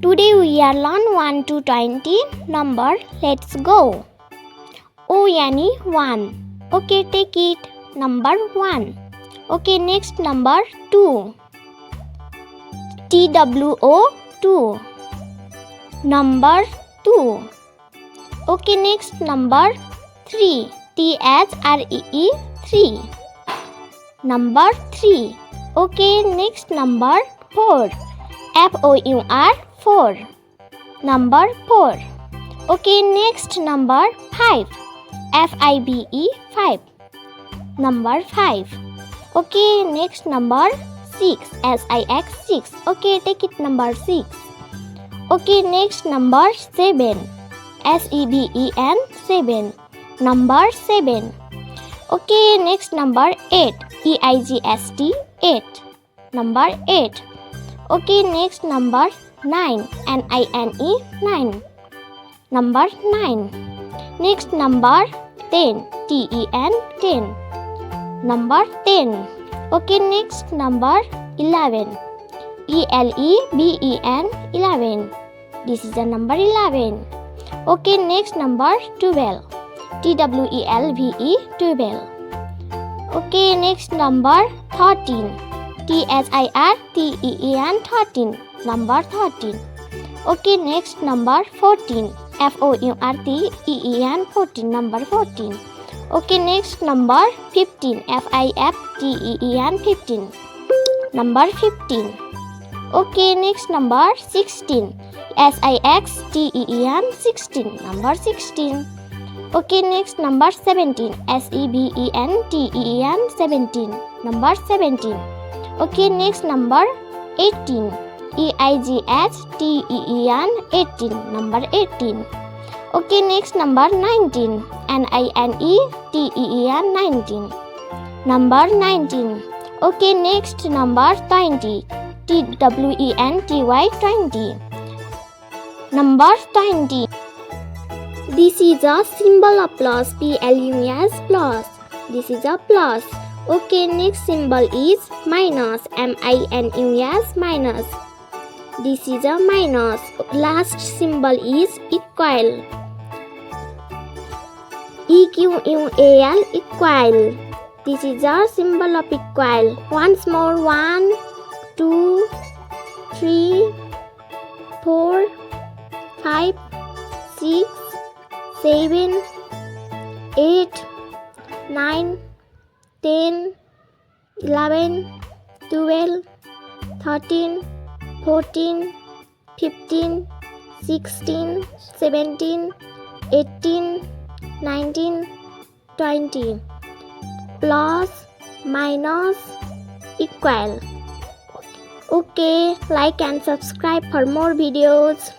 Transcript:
Today we are learn 1 to 20 number. Let's go. O yani 1. Okay, take it. Number 1. Okay, next number 2. TWO 2. Number 2. Okay, next number 3. THREE 3. Number 3. Okay, next number 4. FOUR 4. Number 4. Okay, next number 5. FIBE 5. Number 5. Okay, next number 6. SIX 6. Okay, take it number 6. Okay, next number 7. SEVEN 7. Number 7. Okay, next number 8. EIGST 8. Number 8. Okay, next number 9. NINE 9. Number 9. Next number 10. TEN 10. Number 10. Okay, next number 11. ELEBEN 11. This is the number 11. Okay, next number 12. TWELVE 12. Okay, next number 13. THIRTEEN 13. Number 13. Okay, next number 14. FOURTEEN 14. Number 14. Okay, next number 15. FIFTEEN 15. Number 15. Okay, next number 16. SIXTEEN 16. Number 16. Okay, next number 17. SEVENTEEN 17. Number 17. Okay, next number 18. EIGHTEEN 18. Number 18. Okay, next number 19. NINETEEN 19. Number 19. Okay, next number 20. TWENTY 20. Number 20. This is a symbol of plus. PLUS plus. This is a plus. Okay, next symbol is minus. MINUS minus. This is a minus. Last symbol is equal. EQUAL equal. This is a symbol of equal. Once more. 1, 2, 3, 4, 5, 6, 7, 8, 9, 10, 11, 12, 13, 14, 15, 16, 17, 18, 19, 20. Plus, minus, equal. Okay, like and subscribe for more videos.